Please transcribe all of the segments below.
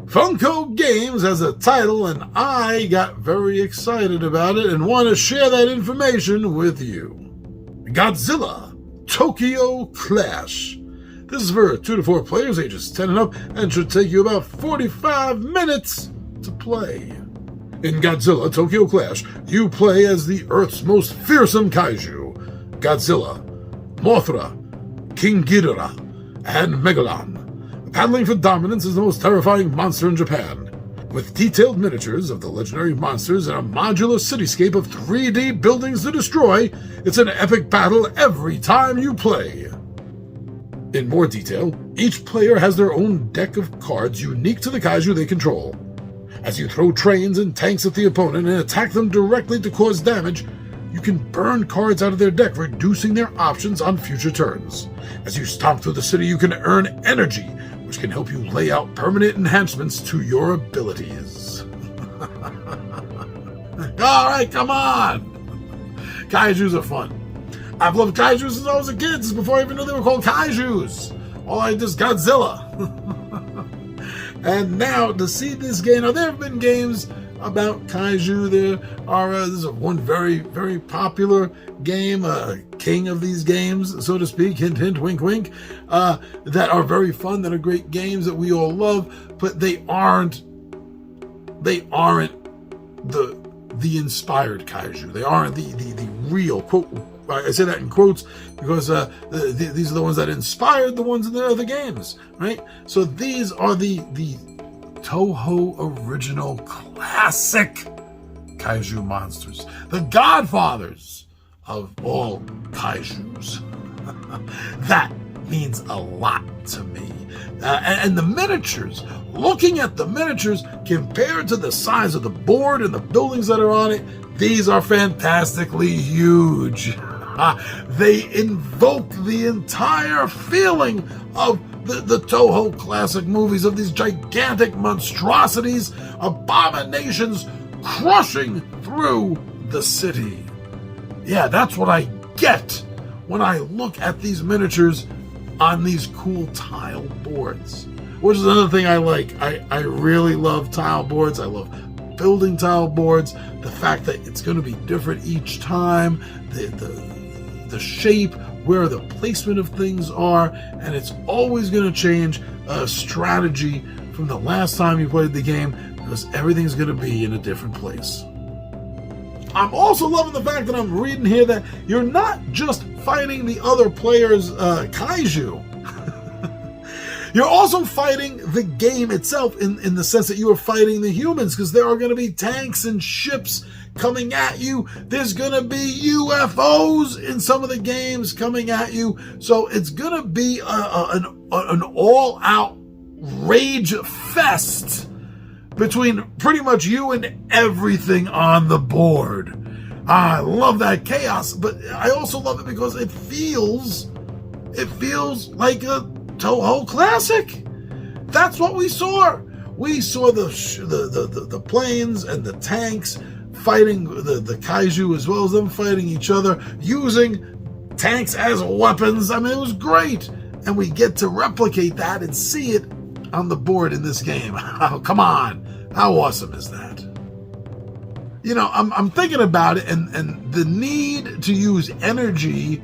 Funko Games has a title, and I got very excited about it and want to share that information with you. Godzilla Tokyo Clash. This is for 2 to 4 players ages 10 and up and should take you about 45 minutes to play. In Godzilla Tokyo Clash, you play as the Earth's most fearsome kaiju, Godzilla, Mothra, King Ghidorah, and Megalon. Battling for dominance is the most terrifying monster in Japan. With detailed miniatures of the legendary monsters and a modular cityscape of 3D buildings to destroy, it's an epic battle every time you play. In more detail, each player has their own deck of cards unique to the kaiju they control. As you throw trains and tanks at the opponent and attack them directly to cause damage, you can burn cards out of their deck, reducing their options on future turns. As you stomp through the city, you can earn energy, which can help you lay out permanent enhancements to your abilities. Alright, come on! Kaijus are fun. I've loved kaijus since I was a kid, since before I even knew they were called kaijus. All I did is Godzilla. And now, to see this game, now there have been games about kaiju. This is one very, very popular game, king of these games, so to speak, hint, hint, wink, wink, that are very fun, that are great games that we all love, but they aren't the inspired kaiju. They aren't the real, quote, I say that in quotes because these are the ones that inspired the ones in the other games, right? So these are the Toho original classic kaiju monsters, the godfathers of all kaijus. That means a lot to me. And the miniatures, looking at the miniatures compared to the size of the board and the buildings that are on it, these are fantastically huge. They invoke the entire feeling of the Toho classic movies, of these gigantic monstrosities, abominations crushing through the city. Yeah, that's what I get when I look at these miniatures on these cool tile boards, which is another thing I like. I really love tile boards. I love building tile boards. The fact that it's going to be different each time, the shape, where the placement of things are, and it's always going to change strategy from the last time you played the game, because everything's going to be in a different place. I'm also loving the fact that I'm reading here that you're not just fighting the other players' kaiju. You're also fighting the game itself in the sense that you are fighting the humans, because there are going to be tanks and ships coming at you. There's going to be UFOs in some of the games coming at you. So it's going to be an all-out rage fest between pretty much you and everything on the board. I love that chaos, but I also love it because it feels like a Toho classic. That's what we saw. We saw the planes and the tanks fighting the kaiju, as well as them fighting each other, using tanks as weapons. I mean, it was great. And we get to replicate that and see it on the board in this game. Oh, come on. How awesome is that? You know, I'm thinking about it, and the need to use energy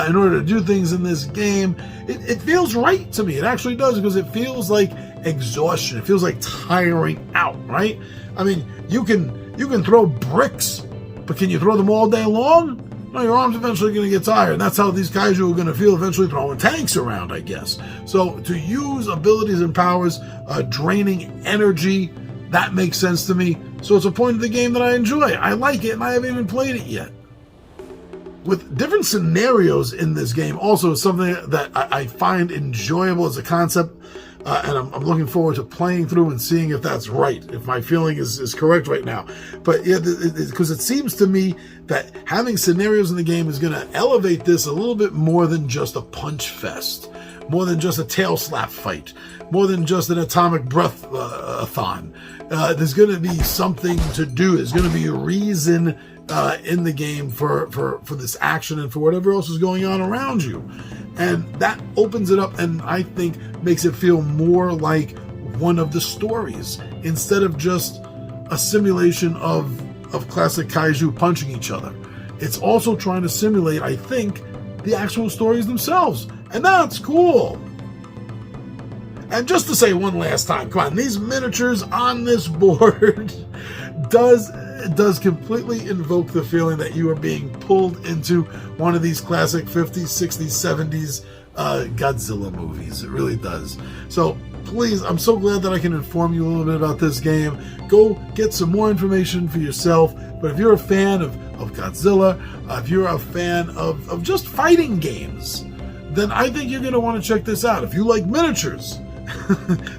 in order to do things in this game, it feels right to me. It actually does, because it feels like exhaustion. It feels like tiring out, right? I mean, you can throw bricks, but can you throw them all day long? No, your arm's eventually going to get tired. And that's how these kaiju are going to feel eventually throwing tanks around, I guess. So to use abilities and powers, draining energy, that makes sense to me. So it's a point of the game that I enjoy. I like it, and I haven't even played it yet. With different scenarios in this game also is something that I find enjoyable as a concept. And I'm looking forward to playing through and seeing if that's right, if my feeling is correct right now. But yeah, because it seems to me that having scenarios in the game is going to elevate this a little bit more than just a punch fest, more than just a tail slap fight, more than just an atomic breath-a-thon. There's going to be something to do. There's going to be a reason in the game for this action and for whatever else is going on around you. And that opens it up, and I think makes it feel more like one of the stories instead of just a simulation of classic kaiju punching each other. It's also trying to simulate, I think, the actual stories themselves. And that's cool. And just to say one last time, come on, these miniatures on this board does completely invoke the feeling that you are being pulled into one of these classic 50s, 60s, 70s Godzilla movies. It really does. So please, I'm so glad that I can inform you a little bit about this game. Go get some more information for yourself. But if you're a fan of Godzilla, if you're a fan of just fighting games, then I think you're going to want to check this out. If you like miniatures,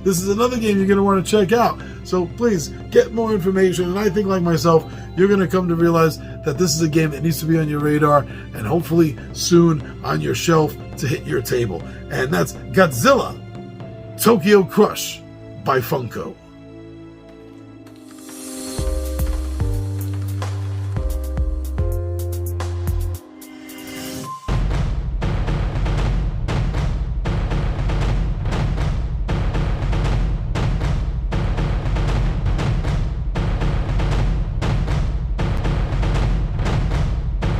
this is another game you're going to want to check out. So please get more information. And I think, like myself, you're going to come to realize that this is a game that needs to be on your radar and hopefully soon on your shelf to hit your table. And that's Godzilla Tokyo Crush by Funko.